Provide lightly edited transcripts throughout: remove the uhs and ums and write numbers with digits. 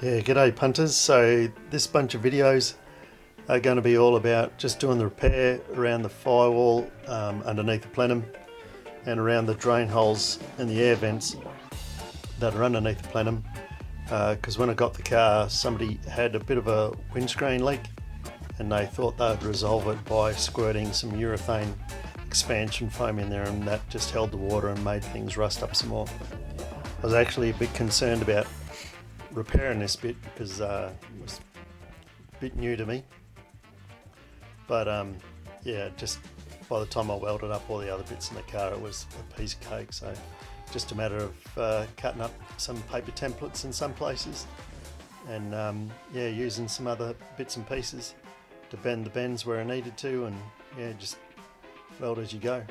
Yeah, g'day punters. So this bunch of videos are going to be all about just doing the repair around the firewall underneath the plenum and around the drain holes and the air vents that are underneath the plenum. Because when I got the car, somebody had a bit of a windscreen leak and they thought they'd resolve it by squirting some urethane expansion foam in there, and that just held the water and made things rust up some more. I was actually a bit concerned about repairing this bit because it was a bit new to me, but yeah, just by the time I welded up all the other bits in the car, it was a piece of cake. So just a matter of cutting up some paper templates in some places and yeah, using some other bits and pieces to bend the bends where I needed to, and yeah, just weld as you go.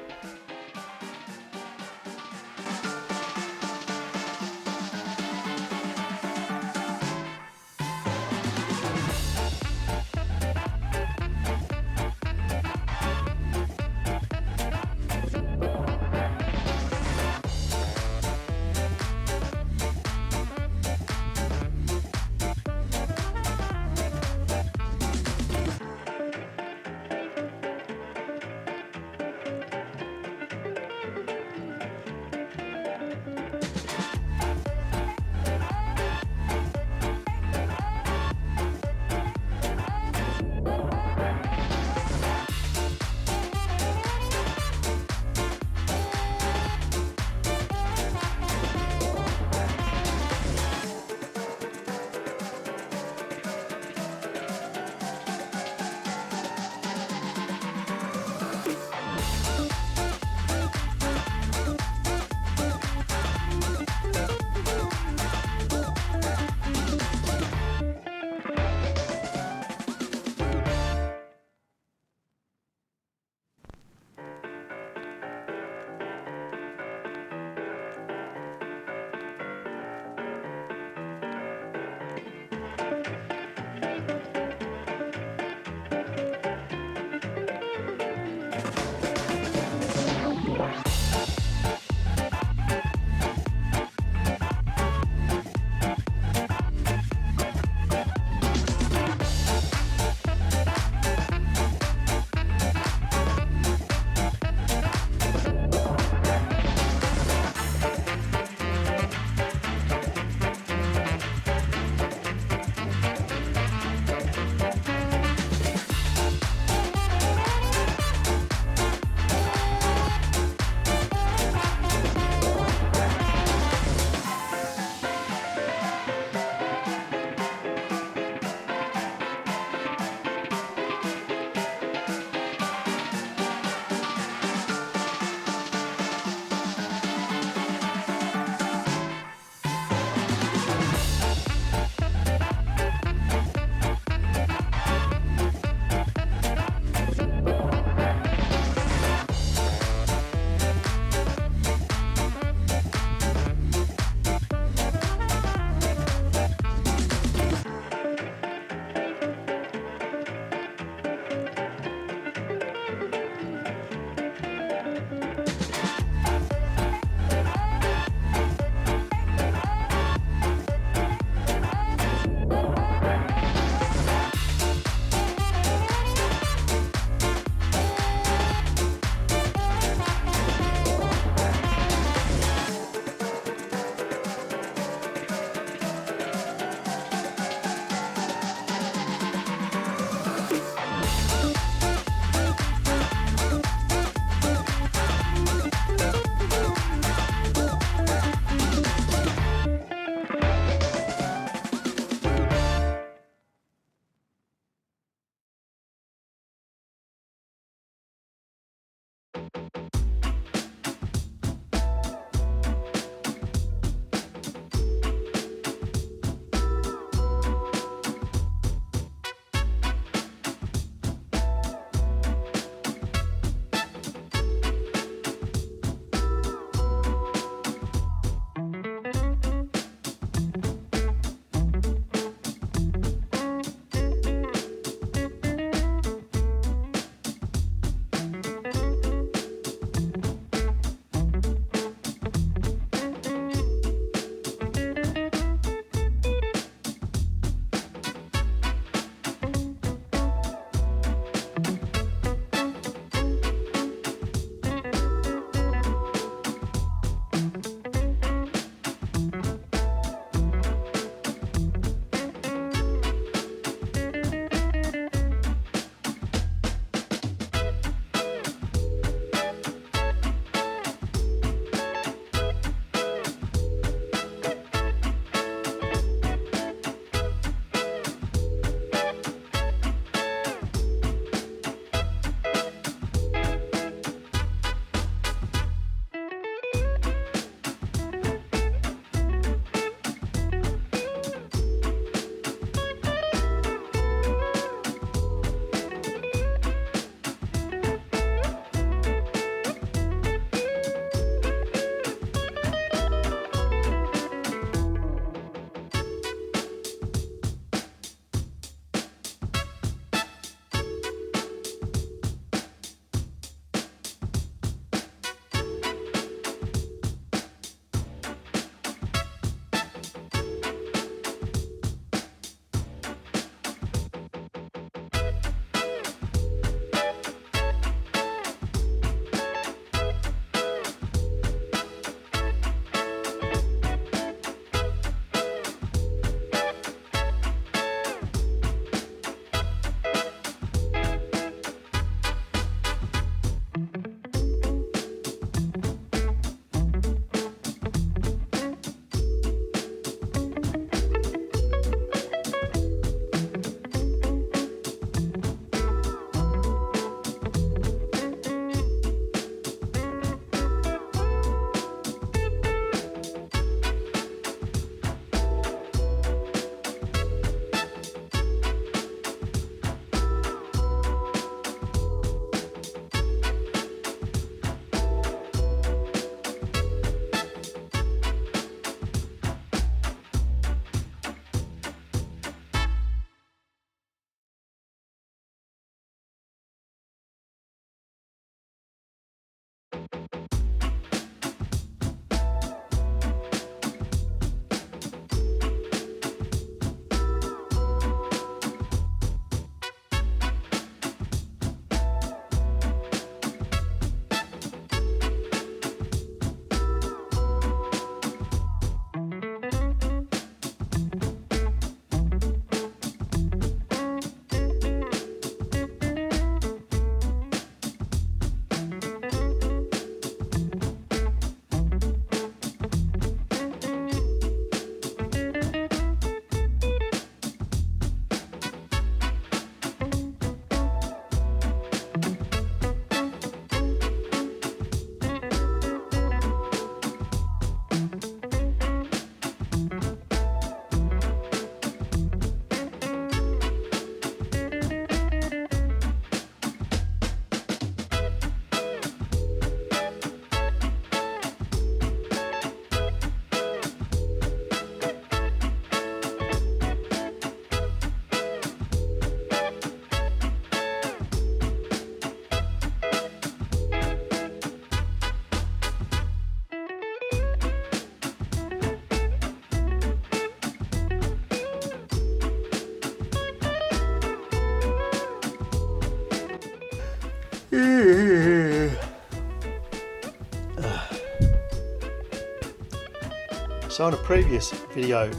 So in a previous video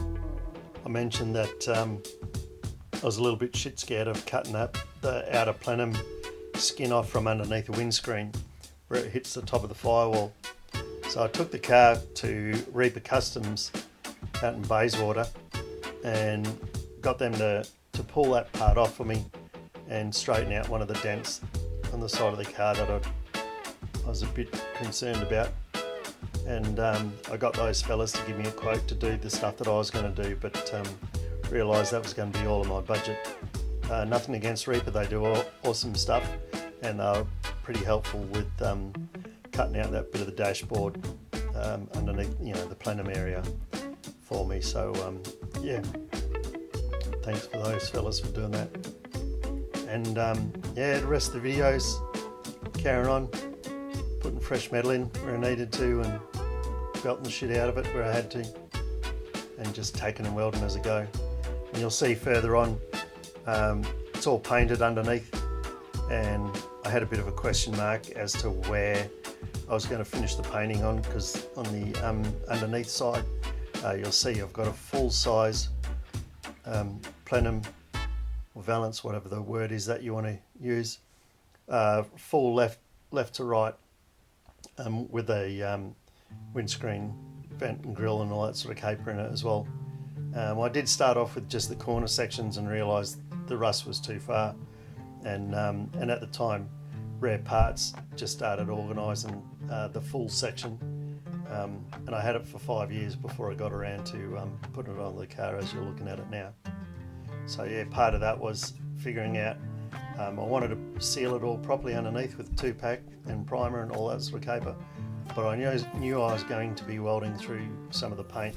I mentioned that I was a little bit shit scared of cutting the outer plenum skin off from underneath the windscreen where it hits the top of the firewall. So I took the car to Reaper Customs out in Bayswater and got them to pull that part off for me and straighten out one of the dents on the side of the car that I was a bit concerned about. And I got those fellas to give me a quote to do the stuff that I was going to do, but realised that was going to be all of my budget. Nothing against Reaper, they do awesome stuff, and they were pretty helpful with cutting out that bit of the dashboard underneath, the plenum area for me. So yeah, thanks for those fellas for doing that. And yeah, the rest of the videos, carrying on, putting fresh metal in where I needed to, and belting the shit out of it where I had to, and just taking and welding as I go. And you'll see further on, it's all painted underneath, and I had a bit of a question mark as to where I was going to finish the painting on, because on the underneath side, you'll see I've got a full size plenum or valance, whatever the word is that you want to use, full left to right, with a windscreen vent and grill and all that sort of caper in it as well. I did start off with just the corner sections and realised the rust was too far, and at the time Rare Parts just started organising the full section, and I had it for 5 years before I got around to putting it on the car as you're looking at it now. So yeah, part of that was figuring out, I wanted to seal it all properly underneath with 2-pack and primer and all that sort of caper, but I knew I was going to be welding through some of the paint,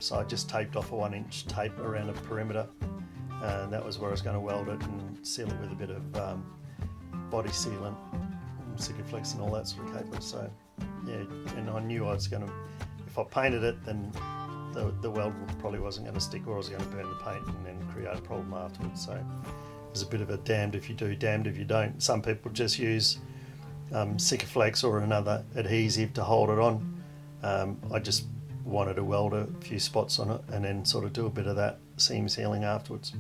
so I just taped off a 1-inch tape around the perimeter, and that was where I was going to weld it and seal it with a bit of body sealant, Sikaflex and all that sort of caper. So yeah, and I knew I was going to, if I painted it, then the weld probably wasn't going to stick, or I was going to burn the paint and then create a problem afterwards. So it was a bit of a damned if you do, damned if you don't. Some people just use Sikaflex or another adhesive to hold it on. I just wanted to weld a few spots on it and then sort of do a bit of that seam sealing afterwards.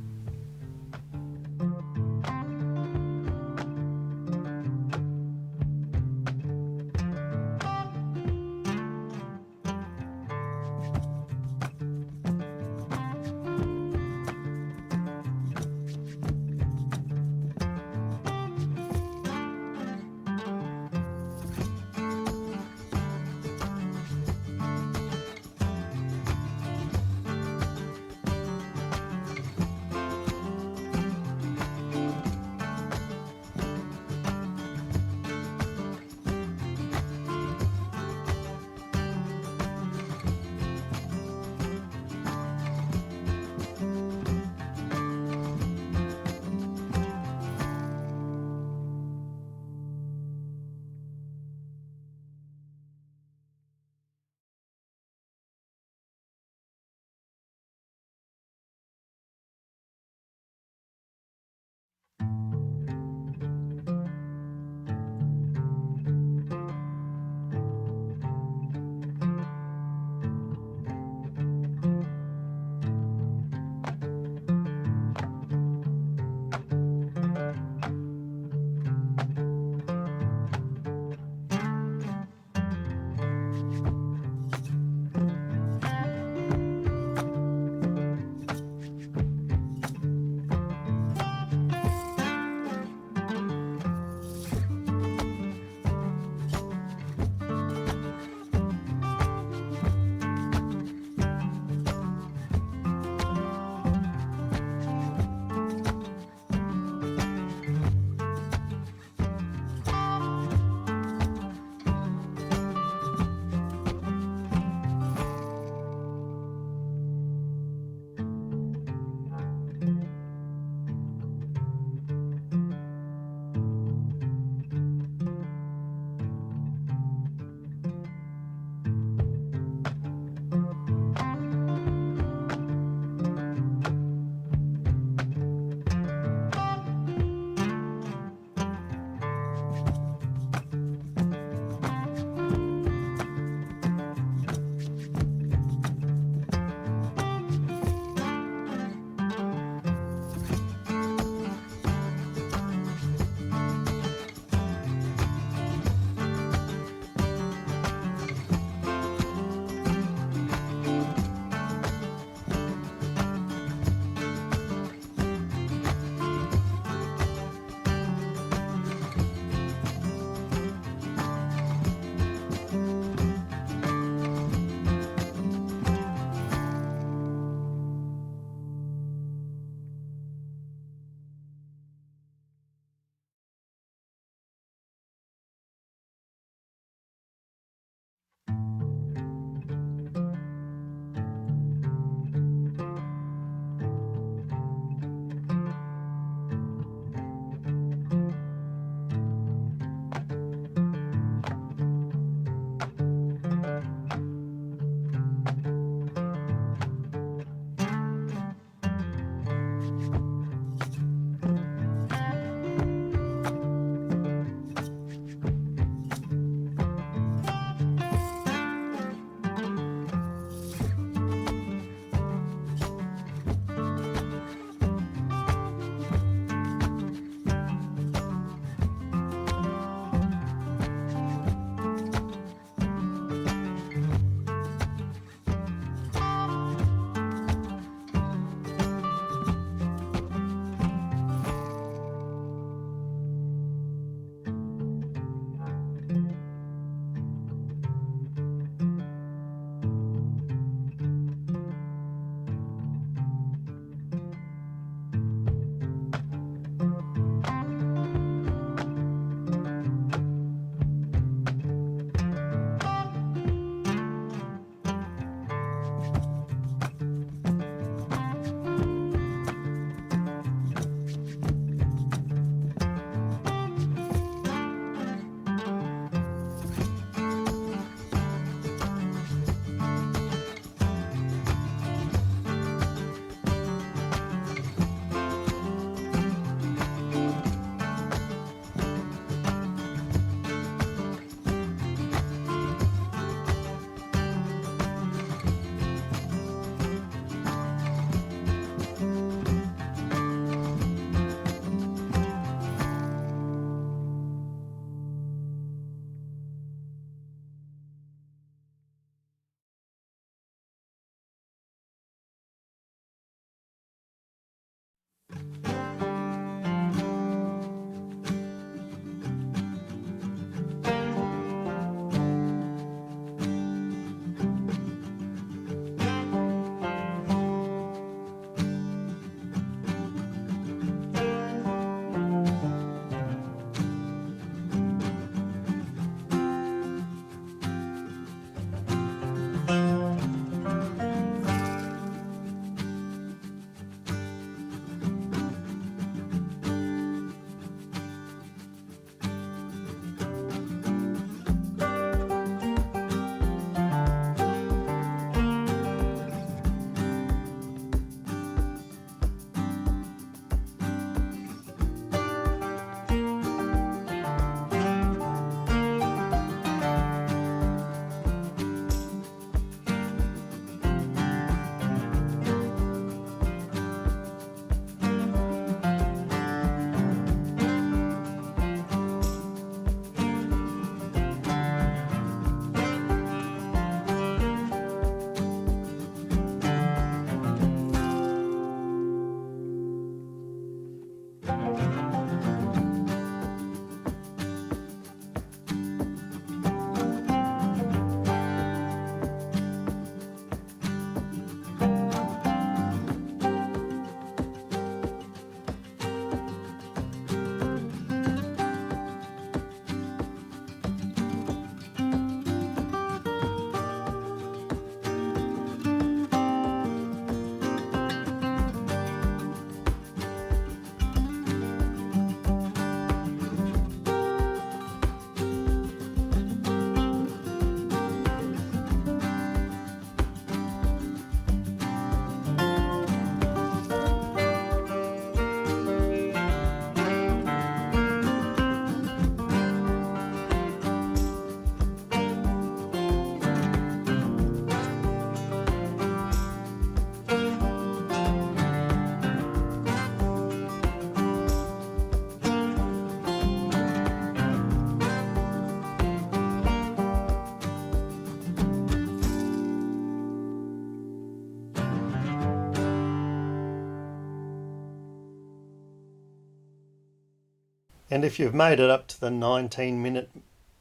And if you've made it up to the 19-minute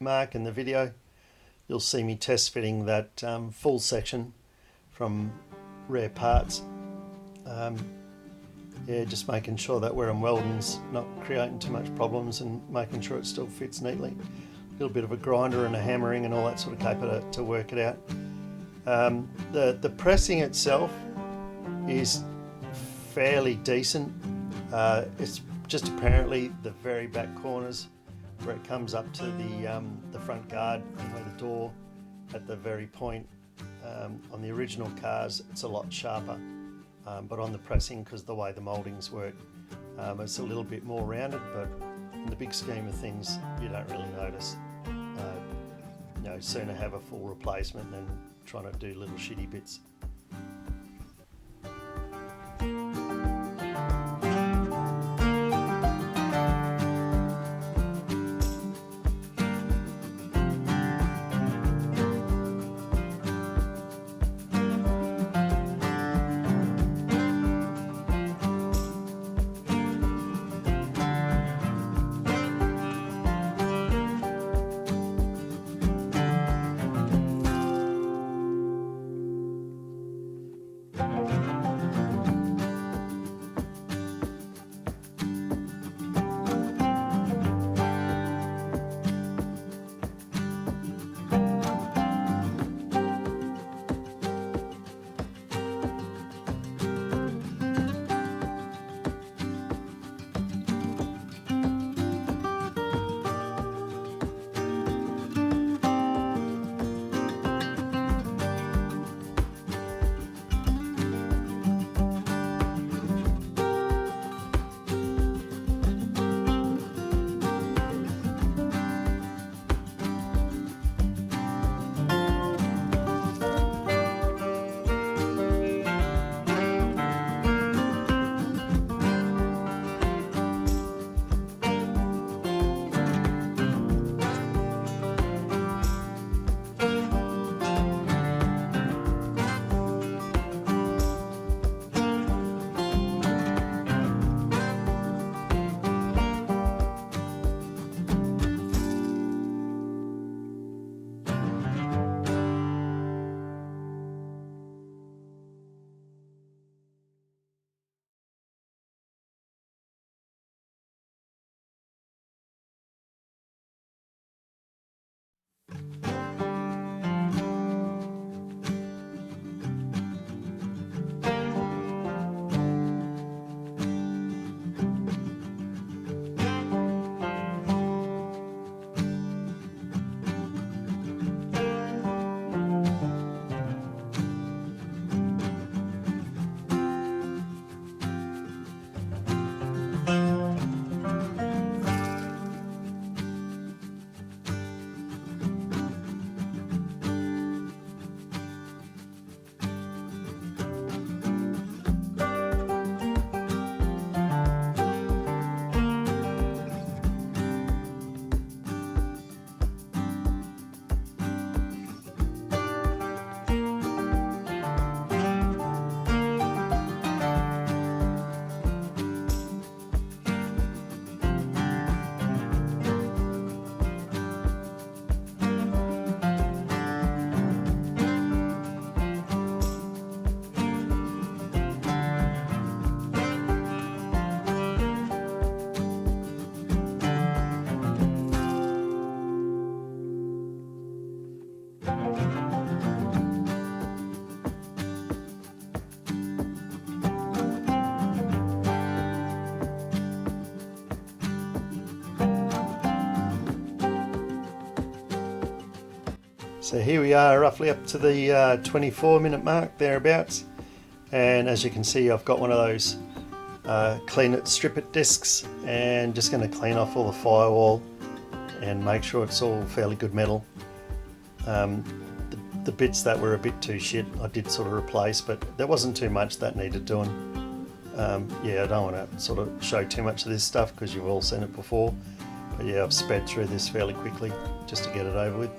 mark in the video, you'll see me test fitting that full section from Rare Parts. Yeah, just making sure that where I'm welding's not creating too much problems and making sure it still fits neatly. A little bit of a grinder and a hammering and all that sort of caper to work it out. The pressing itself is fairly decent. It's just apparently the very back corners where it comes up to the front guard and where the door at the very point. On the original cars it's a lot sharper, but on the pressing, because the way the mouldings work, it's a little bit more rounded, but in the big scheme of things you don't really notice. You know, sooner have a full replacement than trying to do little shitty bits. So here we are, roughly up to the 24-minute mark, thereabouts. And as you can see, I've got one of those clean it, strip it discs, and just going to clean off all the firewall and make sure it's all fairly good metal. The bits that were a bit too shit I did sort of replace, but there wasn't too much that needed doing. Yeah, I don't want to sort of show too much of this stuff because you've all seen it before, but yeah, I've sped through this fairly quickly just to get it over with.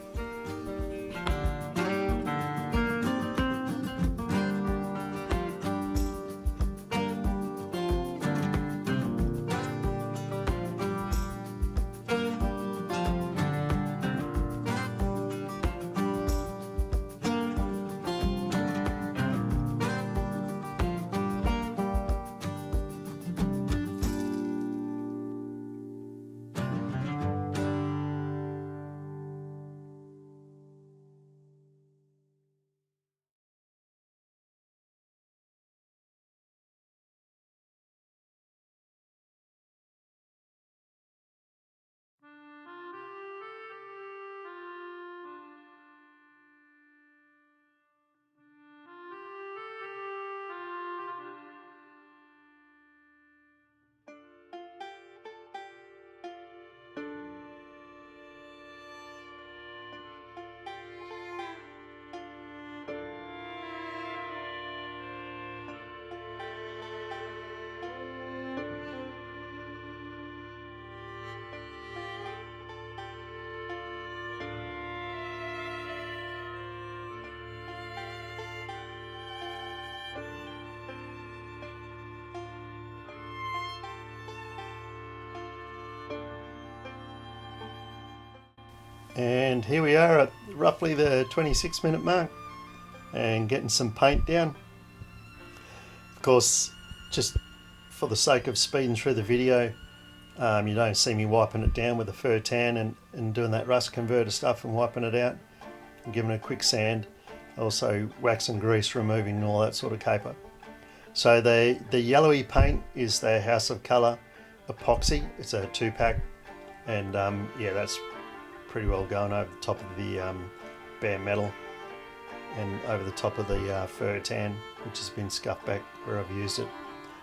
And here we are at roughly the 26-minute mark and getting some paint down. Of course, just for the sake of speeding through the video, you don't see me wiping it down with a fur tan and doing that rust converter stuff and wiping it out and giving it a quick sand. Also wax and grease, removing all that sort of caper. So the yellowy paint is the House of Colour epoxy. It's a 2-pack, and yeah, that's pretty well going over the top of the bare metal and over the top of the fur tan, which has been scuffed back where I've used it.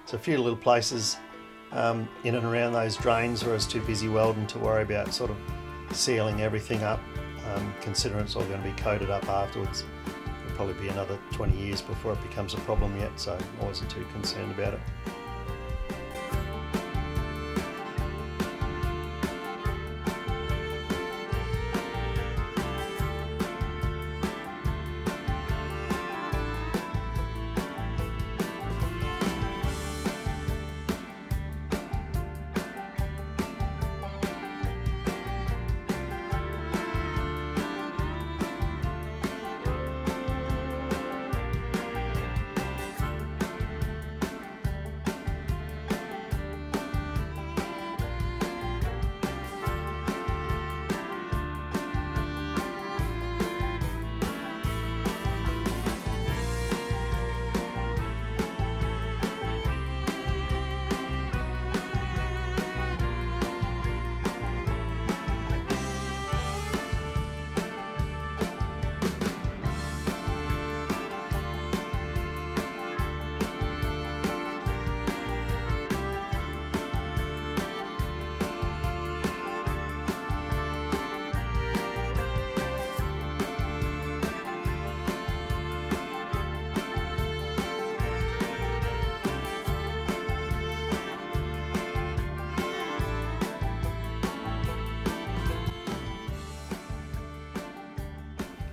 So a few little places in and around those drains where I was too busy welding to worry about sort of sealing everything up, considering it's all going to be coated up afterwards. It'll probably be another 20 years before it becomes a problem yet, so I wasn't too concerned about it.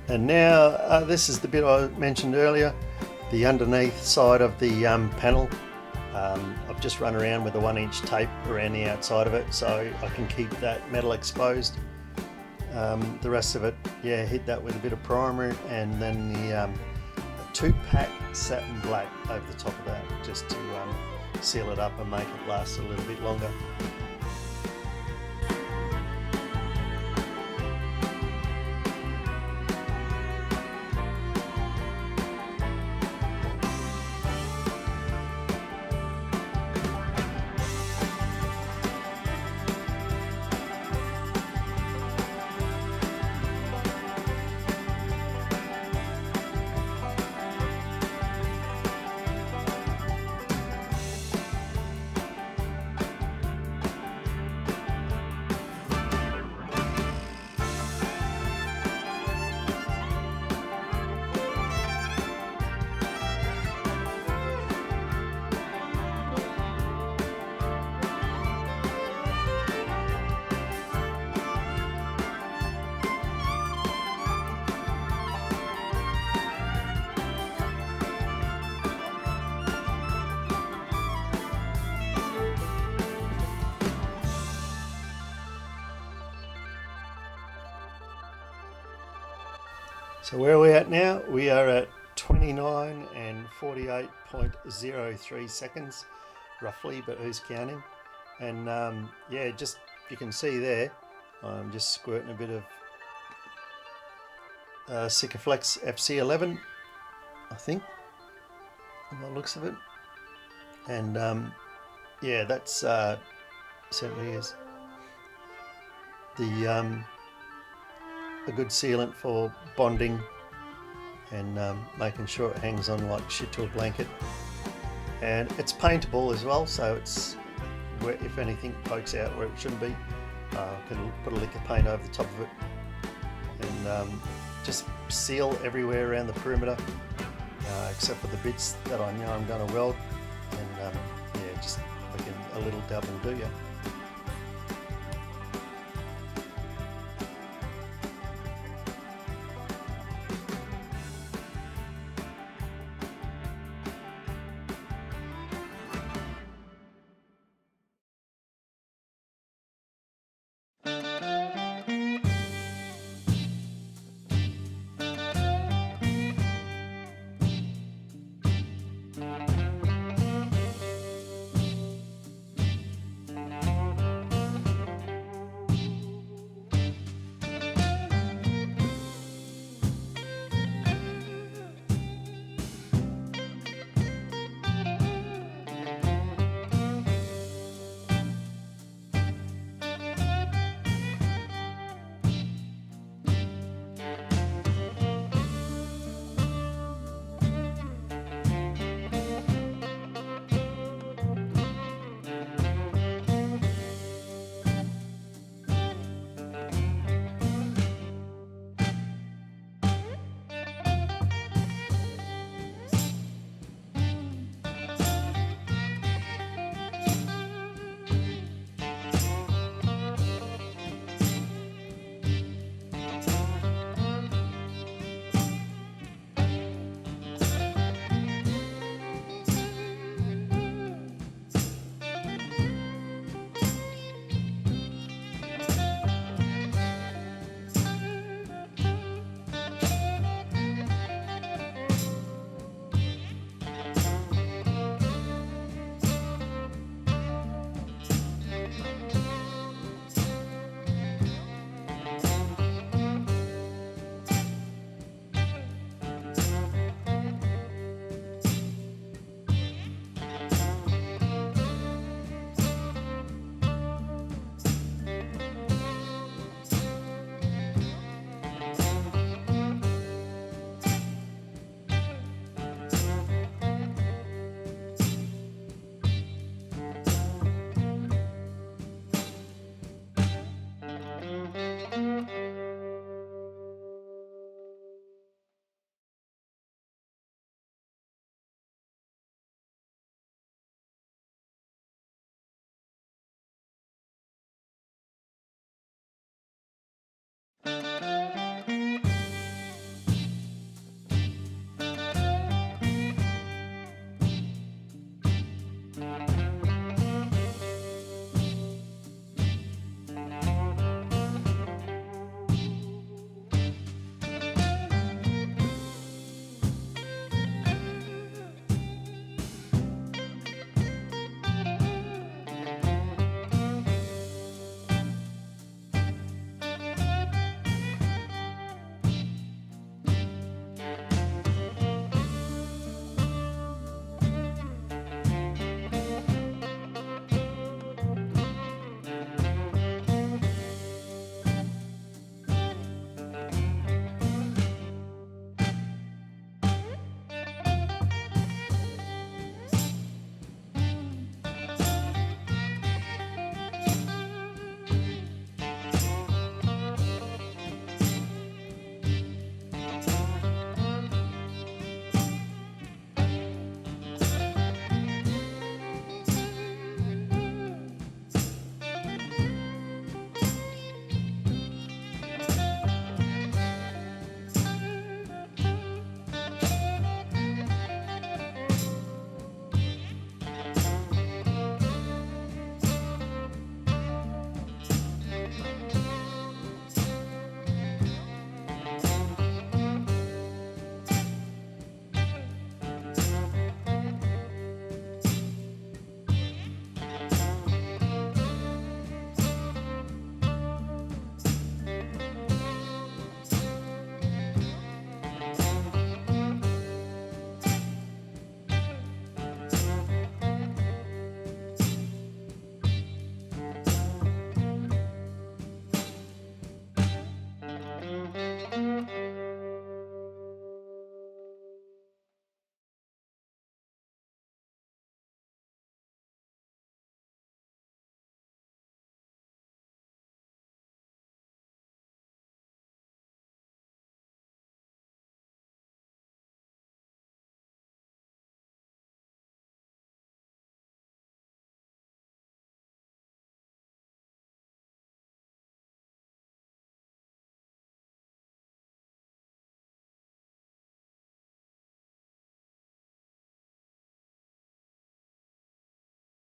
And now this is the bit I mentioned earlier, the underneath side of the panel. I've just run around with a 1-inch tape around the outside of it so I can keep that metal exposed. The rest of it, yeah, hit that with a bit of primer, and then the 2-pack satin black over the top of that, just to seal it up and make it last a little bit longer. So where are we at now? We are at 29 and 48.03 seconds, roughly, but who's counting? And yeah, just you can see there, I'm just squirting a bit of Sikaflex FC11, I think, from the looks of it. And yeah, that's certainly is the a good sealant for bonding and making sure it hangs on like shit to a blanket. And it's paintable as well, so it's where, if anything pokes out where it shouldn't be, I can put a lick of paint over the top of it and just seal everywhere around the perimeter, except for the bits that I know I'm going to weld. And yeah, just like a little dab will do ya.